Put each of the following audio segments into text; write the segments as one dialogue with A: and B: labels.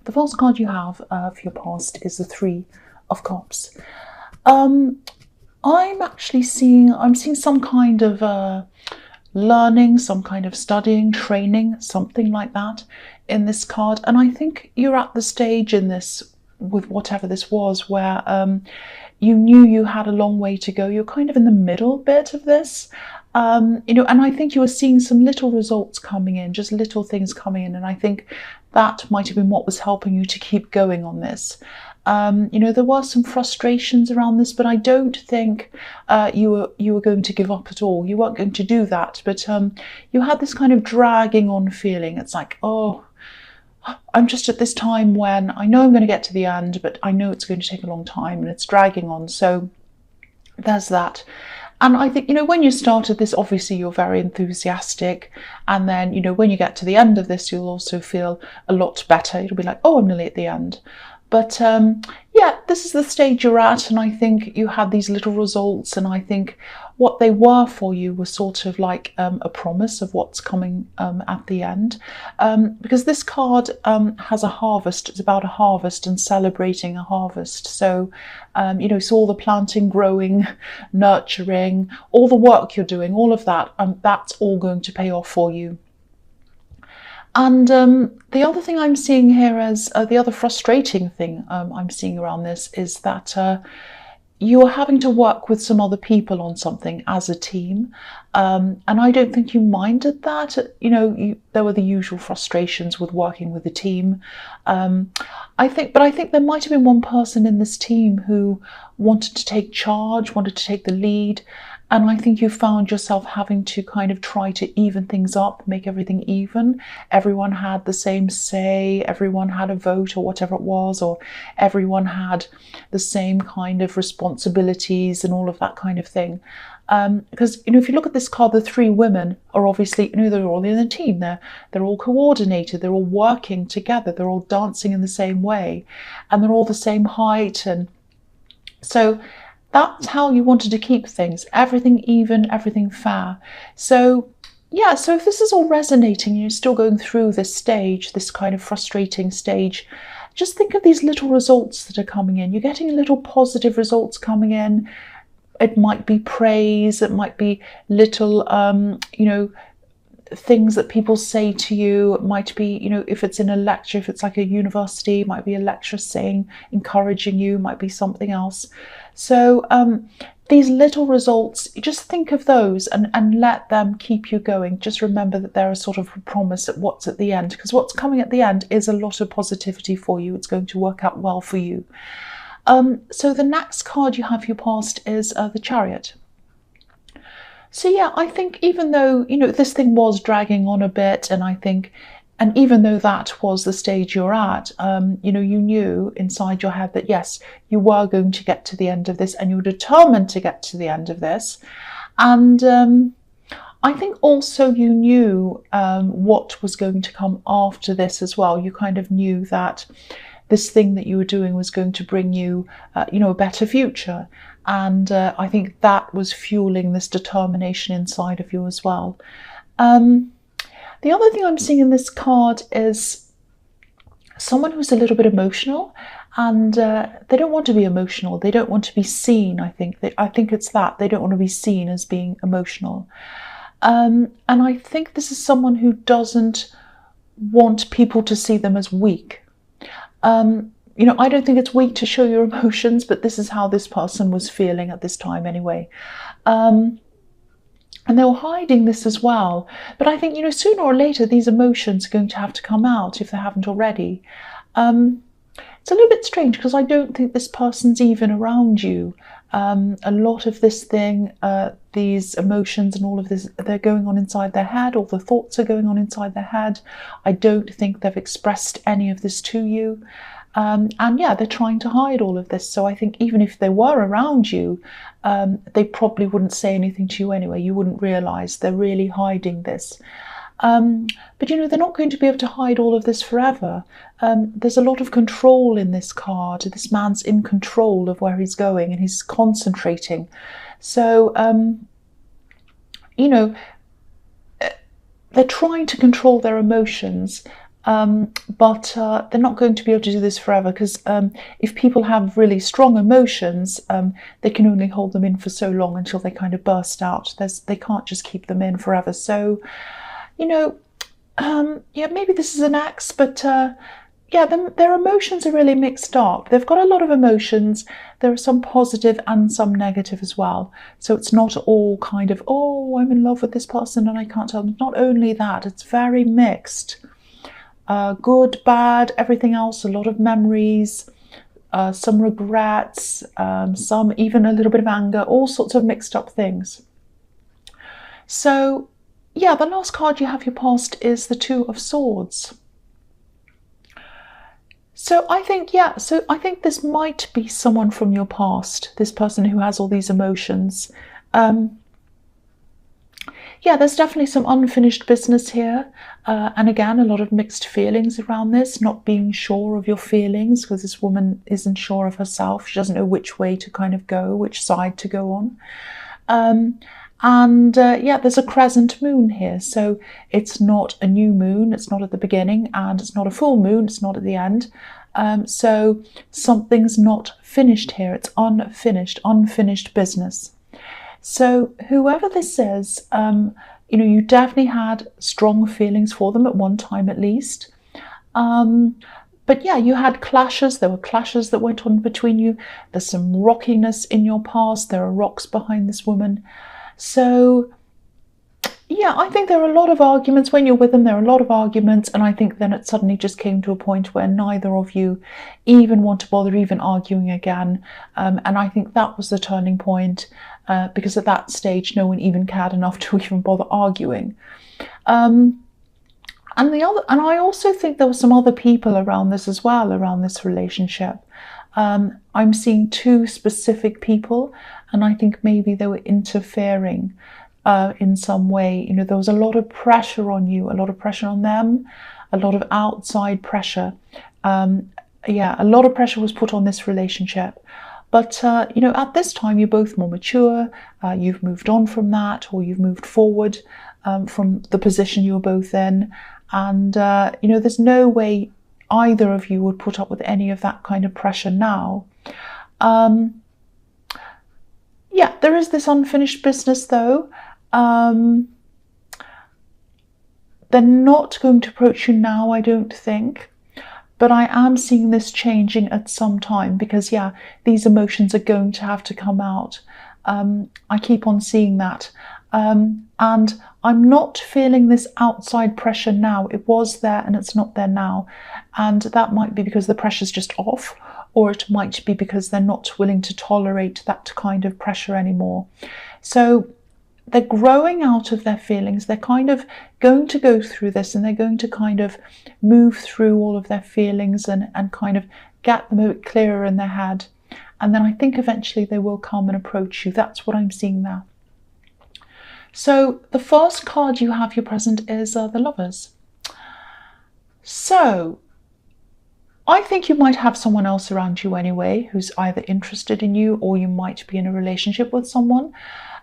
A: the first card you have for your past is the Three of Cups. I'm seeing some kind of learning, some kind of studying, training, something like that in this card. And I think you're at the stage in this, with whatever this was, where you knew you had a long way to go. You're kind of in the middle bit of this. And I think you were seeing some little results coming in, just little things coming in. And I think that might have been what was helping you to keep going on this. There were some frustrations around this, but I don't think you were going to give up at all. You weren't going to do that, but you had this kind of dragging on feeling. It's like, oh, I'm just at this time when I know I'm going to get to the end, but I know it's going to take a long time and it's dragging on. So there's that. And I think, when you started this, obviously you're very enthusiastic. And then, when you get to the end of this, you'll also feel a lot better. It'll be like, oh, I'm nearly at the end. But yeah, this is the stage you're at. And I think you had these little results. And I think what they were for you was sort of like a promise of what's coming at the end. Because this card has a harvest. It's about a harvest and celebrating a harvest. So, so all the planting, growing, nurturing, all the work you're doing, all of that, that's all going to pay off for you. And the other thing I'm seeing here as the other frustrating thing I'm seeing around this is that you are having to work with some other people on something as a team. And I don't think you minded that. There were the usual frustrations with working with a team. I think there might have been one person in this team who wanted to take charge, wanted to take the lead. And I think you found yourself having to kind of try to even things up, make everything even. Everyone had the same say, everyone had a vote or whatever it was, or everyone had the same kind of responsibilities and all of that kind of thing. Because, if you look at this card, the three women are obviously, they're all in a team. They're all coordinated. They're all working together. They're all dancing in the same way. And they're all the same height. And so that's how you wanted to keep things, everything even, everything fair. So yeah, so if this is all resonating, you're still going through this stage, this kind of frustrating stage, just think of these little results that are coming in. You're getting little positive results coming in. It might be praise, it might be little, things that people say to you. It might be, if it's in a lecture, if it's like a university, it might be a lecturer saying, encouraging you, might be something else. So these little results, just think of those and let them keep you going. Just remember that they're a sort of promise at what's at the end, because what's coming at the end is a lot of positivity for you. It's going to work out well for you. So the next card you have for your past is the Chariot. So yeah, I think even though, this thing was dragging on a bit, and even though that was the stage you're at, you knew inside your head that yes, you were going to get to the end of this and you were determined to get to the end of this. And I think also you knew what was going to come after this as well. You kind of knew that this thing that you were doing was going to bring you, a better future. And I think that was fueling this determination inside of you as well. The other thing I'm seeing in this card is someone who's a little bit emotional, and they don't want to be emotional. They don't want to be seen, I think. I think it's that. They don't want to be seen as being emotional. And I think this is someone who doesn't want people to see them as weak. I don't think it's weak to show your emotions, but this is how this person was feeling at this time anyway. And they were hiding this as well. But I think, sooner or later, these emotions are going to have to come out if they haven't already. It's a little bit strange because I don't think this person's even around you. A lot of this thing, these emotions and all of this, they're going on inside their head. All the thoughts are going on inside their head. I don't think they've expressed any of this to you. And yeah, they're trying to hide all of this. So I think even if they were around you, they probably wouldn't say anything to you anyway. You wouldn't realise they're really hiding this. But they're not going to be able to hide all of this forever. There's a lot of control in this card. This man's in control of where he's going and he's concentrating. So, they're trying to control their emotions. but they're not going to be able to do this forever, because if people have really strong emotions, they can only hold them in for so long until they kind of burst out. They can't just keep them in forever. So, yeah, maybe this is an ex, but yeah, their emotions are really mixed up. They've got a lot of emotions. There are some positive and some negative as well. So it's not all kind of, oh, I'm in love with this person and I can't tell them. Not only that, it's very mixed. Good, bad, everything else, a lot of memories, some regrets, some even a little bit of anger, all sorts of mixed up things. So, yeah, the last card you have your past is the Two of Swords. So I think, yeah, so I think this might be someone from your past, this person who has all these emotions. Yeah, there's definitely some unfinished business here. And again, a lot of mixed feelings around this, not being sure of your feelings, because this woman isn't sure of herself. She doesn't know which way to kind of go, which side to go on. Yeah, there's a crescent moon here. So it's not a new moon, it's not at the beginning, and it's not a full moon, it's not at the end. So something's not finished here. It's unfinished business. So whoever this is, you definitely had strong feelings for them at one time at least. But yeah, you had clashes. There were clashes that went on between you. There's some rockiness in your past. There are rocks behind this woman. So yeah, I think there are a lot of arguments. When you're with them, there are a lot of arguments. And I think then it suddenly just came to a point where neither of you even want to bother even arguing again. And I think that was the turning point, because at that stage, no one even cared enough to even bother arguing. And I also think there were some other people around this as well, around this relationship. I'm seeing two specific people, and I think maybe they were interfering in some way. There was a lot of pressure on you, a lot of pressure on them, a lot of outside pressure. Yeah, a lot of pressure was put on this relationship. But, at this time, you're both more mature. You've moved on from that, or you've moved forward from the position you were both in. And, there's no way either of you would put up with any of that kind of pressure now. Yeah, there is this unfinished business, though. They're not going to approach you now, I don't think. But I am seeing this changing at some time, because, yeah, these emotions are going to have to come out. I keep on seeing that. And I'm not feeling this outside pressure now. It was there and it's not there now. And that might be because the pressure's just off, or it might be because they're not willing to tolerate that kind of pressure anymore. So they're growing out of their feelings. They're kind of going to go through this, and they're going to kind of move through all of their feelings and kind of get them a bit clearer in their head. And then I think eventually they will come and approach you. That's what I'm seeing now. So the first card you have your present is the Lovers. So I think you might have someone else around you anyway who's either interested in you, or you might be in a relationship with someone.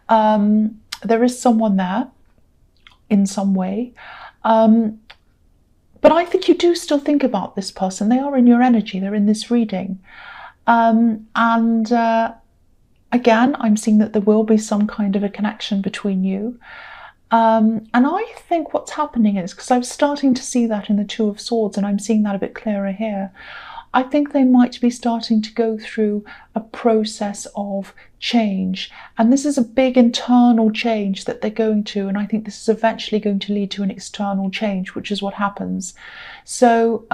A: There is someone there in some way. But I think you do still think about this person. They are in your energy. They're in this reading. Again, I'm seeing that there will be some kind of a connection between you. And I think what's happening is, because I was starting to see that in the Two of Swords, and I'm seeing that a bit clearer here, I think they might be starting to go through a process of change. And this is a big internal change that they're going to, and I think this is eventually going to lead to an external change, which is what happens. So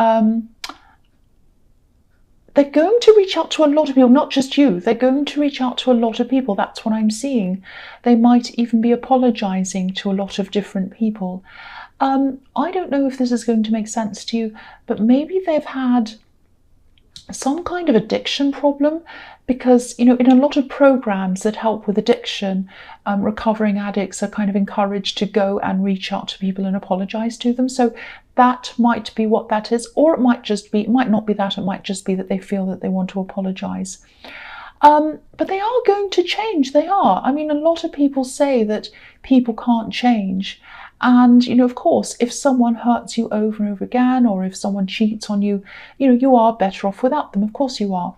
A: they're going to reach out to a lot of people, not just you. They're going to reach out to a lot of people. That's what I'm seeing. They might even be apologizing to a lot of different people. I don't know if this is going to make sense to you, but maybe they've had some kind of addiction problem, because, in a lot of programs that help with addiction, recovering addicts are kind of encouraged to go and reach out to people and apologize to them. So that might be what that is, or it might not be that, it might just be that they feel that they want to apologize. But they are going to change. They are. I mean, a lot of people say that people can't change. And, of course, if someone hurts you over and over again, or if someone cheats on you, you are better off without them. Of course you are.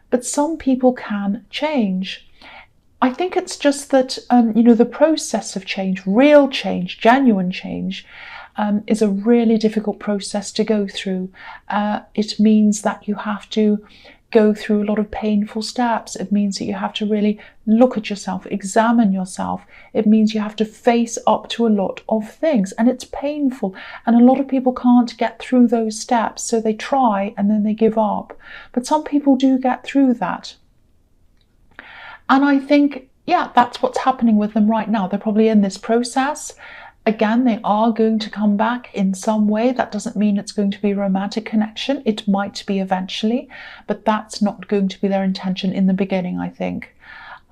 A: But some people can change. I think it's just that, the process of change, real change, genuine change, is a really difficult process to go through. It means that you have to go through a lot of painful steps. It means that you have to really look at yourself, examine yourself. It means you have to face up to a lot of things, and it's painful. And a lot of people can't get through those steps, so they try and then they give up. But some people do get through that. And I think, that's what's happening with them right now. They're probably in this process. Again, they are going to come back in some way. That doesn't mean it's going to be a romantic connection. It might be eventually, but that's not going to be their intention in the beginning, I think.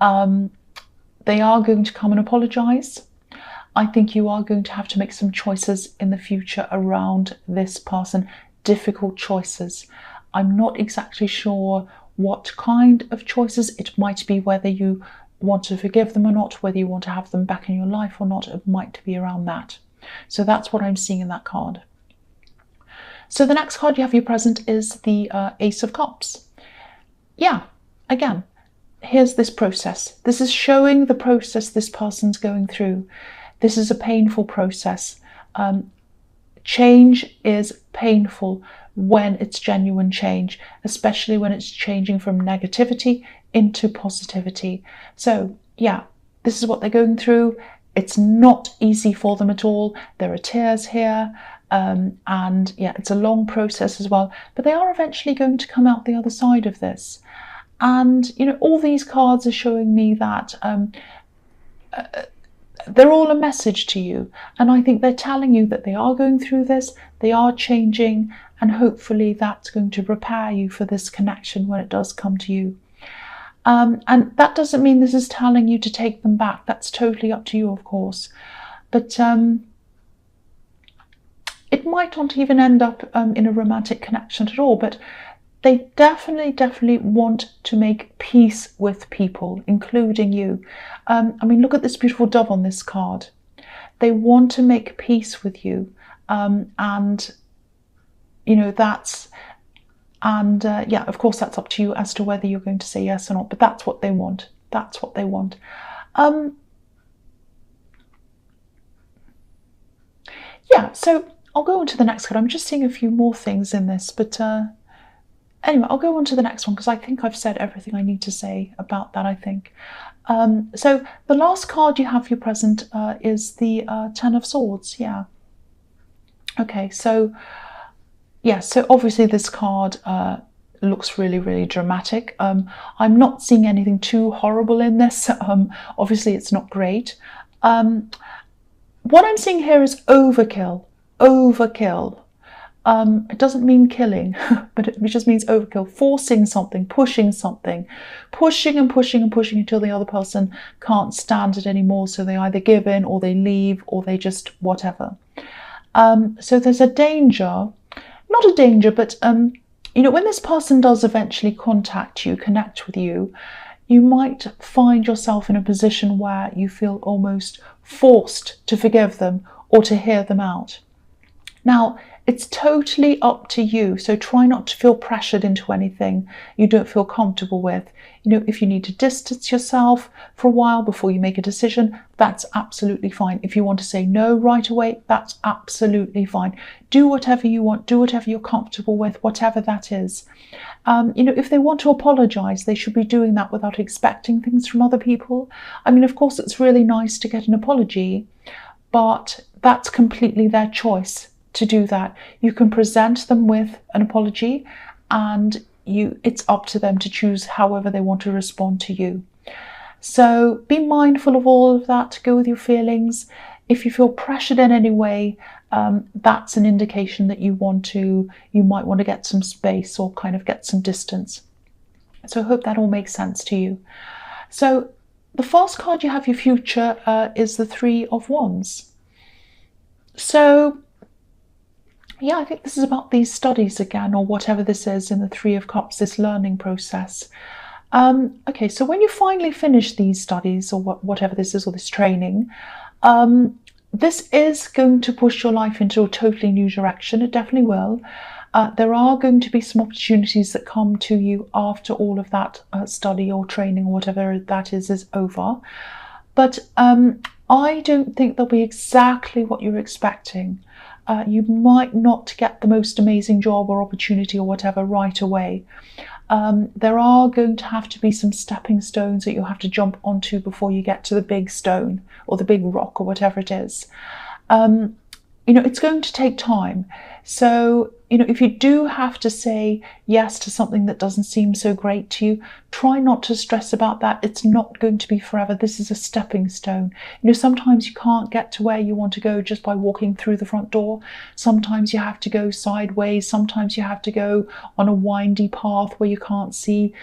A: They are going to come and apologize. I think you are going to have to make some choices in the future around this person, difficult choices. I'm not exactly sure what kind of choices. It might be whether you want to forgive them or not, whether you want to have them back in your life or not. It might be around that. So that's what I'm seeing in that card. So the next card you have for your present is the Ace of Cups. Again, here's this process. This is showing the process this person's going through. This is a painful process. Change is painful when it's genuine change, especially when it's changing from negativity into positivity. So this is what they're going through. It's not easy for them at all. There are tears here, and it's a long process as well, but they are eventually going to come out the other side of this. And all these cards are showing me that they're all a message to you, and I think they're telling you that they are going through this, they are changing, and hopefully that's going to prepare you for this connection when it does come to you. And that doesn't mean this is telling you to take them back. That's totally up to you, of course. But it might not even end up in a romantic connection at all. But they definitely want to make peace with people, including you. Look at this beautiful dove on this card. They want to make peace with you. Of course, that's up to you as to whether you're going to say yes or not, but that's what they want. That's what they want. So I'll go on to the next card. I'm just seeing a few more things in this, but anyway, I'll go on to the next one because I think I've said everything I need to say about that, I think. So the last card you have for your present is the Ten of Swords. Okay, so obviously this card looks really dramatic. I'm not seeing anything too horrible in this. Obviously it's not great. What I'm seeing here is overkill. It doesn't mean killing, but it just means overkill, forcing something, pushing and pushing until the other person can't stand it anymore. So they either give in or they leave or they just whatever. So there's a danger, not a danger, but when this person does eventually contact you, connect with you, you might find yourself in a position where you feel almost forced to forgive them or to hear them out. Now, it's totally up to you, so try not to feel pressured into anything you don't feel comfortable with. If you need to distance yourself for a while before you make a decision, that's absolutely fine. If you want to say no right away, that's absolutely fine. Do whatever you want, do whatever you're comfortable with, whatever that is. If they want to apologize, they should be doing that without expecting things from other people. Of course, it's really nice to get an apology, but that's completely their choice to do that. You can present them with an apology, and it's up to them to choose however they want to respond to you. So be mindful of all of that. Go with your feelings. If you feel pressured in any way, that's an indication that you might want to get some space or kind of get some distance. So I hope that all makes sense to you. So the first card you have, your future, is the Three of Wands. So I think this is about these studies again, or whatever this is in the Three of Cups, this learning process. Okay, so when you finally finish these studies or whatever this is, or this training, this is going to push your life into a totally new direction. It definitely will. There are going to be some opportunities that come to you after all of that study or training or whatever that is over. But I don't think they'll be exactly what you're expecting. You might not get the most amazing job or opportunity or whatever right away. There are going to have to be some stepping stones that you'll have to jump onto before you get to the big stone or the big rock or whatever it is. It's going to take time. So, if you do have to say yes to something that doesn't seem so great to you, try not to stress about that. It's not going to be forever. This is a stepping stone. Sometimes you can't get to where you want to go just by walking through the front door. Sometimes you have to go sideways. Sometimes you have to go on a windy path where you can't see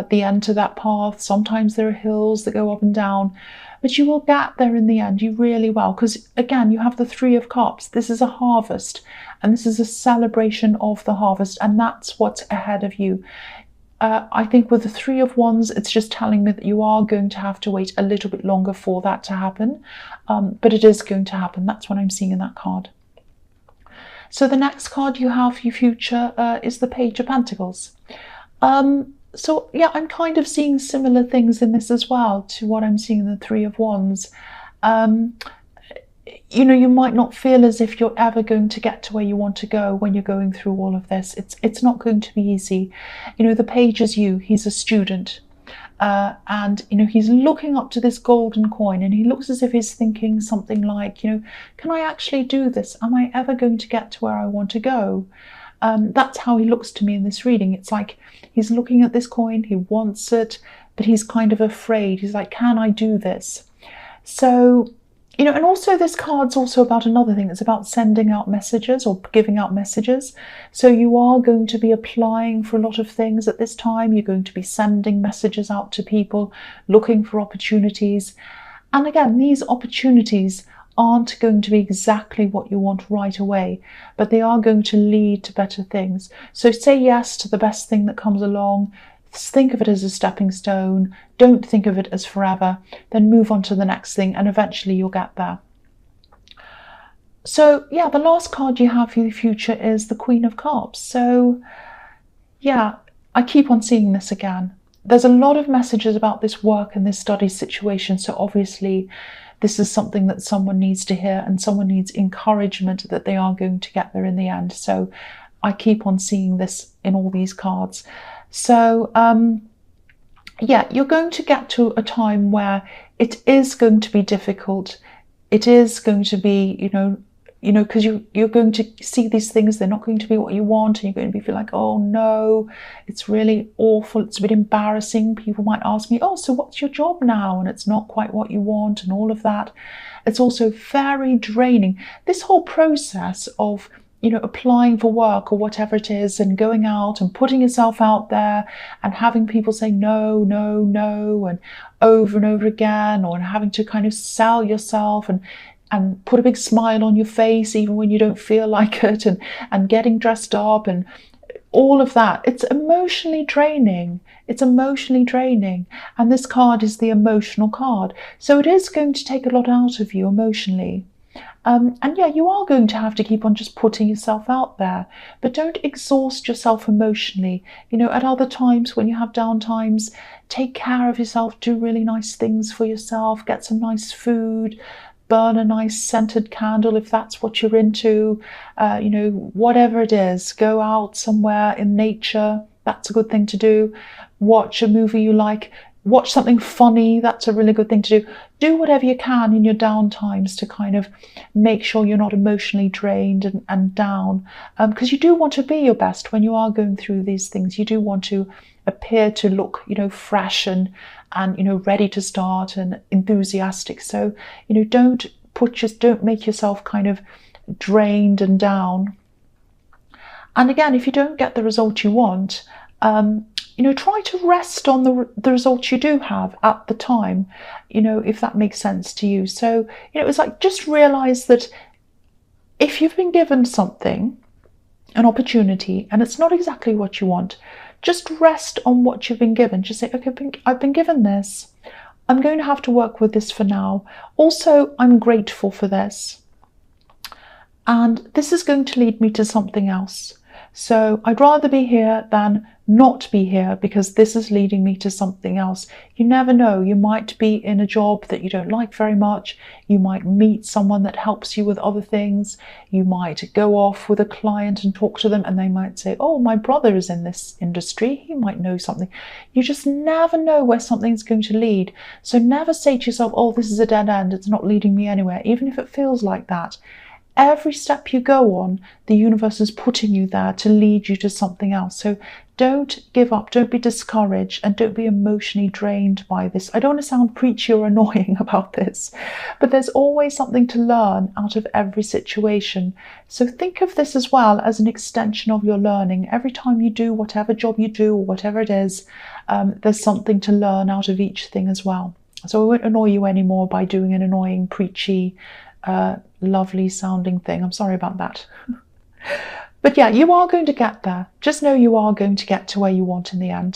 A: the end to that path. Sometimes there are hills that go up and down. But you will get there in the end, you really will, because again, you have the Three of Cups. This is a harvest, and this is a celebration of the harvest, and that's what's ahead of you. I think with the Three of Wands, it's just telling me that you are going to have to wait a little bit longer for that to happen, but it is going to happen. That's what I'm seeing in that card. So the next card you have for your future is the Page of Pentacles. So yeah, I'm kind of seeing similar things in this as well to what I'm seeing in the Three of Wands. You might not feel as if you're ever going to get to where you want to go when you're going through all of this. It's not going to be easy. The Page is you. He's a student. And he's looking up to this golden coin, and he looks as if he's thinking something like, can I actually do this? Am I ever going to get to where I want to go? That's how he looks to me in this reading. It's like he's looking at this coin, he wants it, but he's kind of afraid. He's like, can I do this? So, and also this card's also about another thing. It's about sending out messages or giving out messages. So you are going to be applying for a lot of things at this time. You're going to be sending messages out to people, looking for opportunities. And again, these opportunities aren't going to be exactly what you want right away, but they are going to lead to better things. So say yes to the best thing that comes along. Think of it as a stepping stone. Don't think of it as forever. Then move on to the next thing, and eventually you'll get there. So yeah, the last card you have for the future is the Queen of Cups. So yeah, I keep on seeing this again. There's a lot of messages about this work and this study situation. So obviously this is something that someone needs to hear, and someone needs encouragement that they are going to get there in the end. So I keep on seeing this in all these cards. So yeah, you're going to get to a time where it is going to be difficult. It is going to be, because you're going to see these things, they're not going to be what you want, and you're going to feel like, oh no, it's really awful, it's a bit embarrassing. People might ask me, oh, so what's your job now? And it's not quite what you want and all of that. It's also very draining. This whole process of, applying for work or whatever it is, and going out and putting yourself out there and having people say no, no, no, and over again, or having to kind of sell yourself and put a big smile on your face even when you don't feel like it, and getting dressed up and all of that. It's emotionally draining. It's emotionally draining. And this card is the emotional card. So it is going to take a lot out of you emotionally. And yeah, you are going to have to keep on just putting yourself out there, but don't exhaust yourself emotionally. At other times when you have down times, take care of yourself, do really nice things for yourself, get some nice food, burn a nice scented candle if that's what you're into, whatever it is. Go out somewhere in nature, that's a good thing to do. Watch a movie you like, watch something funny, that's a really good thing to do. Do whatever you can in your down times to kind of make sure you're not emotionally drained and down, because you do want to be your best when you are going through these things. You do want to appear to look, fresh and ready to start and enthusiastic. So, don't make yourself kind of drained and down. And again, if you don't get the result you want, try to rest on the results you do have at the time, if that makes sense to you. So, it's like, just realize that if you've been given something, an opportunity, and it's not exactly what you want, just rest on what you've been given. Just say, okay, I've been given this. I'm going to have to work with this for now. Also, I'm grateful for this. And this is going to lead me to something else. So I'd rather be here than not be here, because this is leading me to something else. You never know, you might be in a job that you don't like very much. You might meet someone that helps you with other things. You might go off with a client and talk to them, and they might say, oh, my brother is in this industry, he might know something. You just never know where something's going to lead. So never say to yourself, oh, this is a dead end, it's not leading me anywhere, even if it feels like that. Every step you go on, the universe is putting you there to lead you to something else. So don't give up, don't be discouraged, and don't be emotionally drained by this. I don't want to sound preachy or annoying about this, but there's always something to learn out of every situation. So think of this as well as an extension of your learning. Every time you do whatever job you do or whatever it is, there's something to learn out of each thing as well. So I won't annoy you anymore by doing an annoying, preachy, lovely sounding thing. I'm sorry about that. But yeah, you are going to get there. Just know you are going to get to where you want in the end.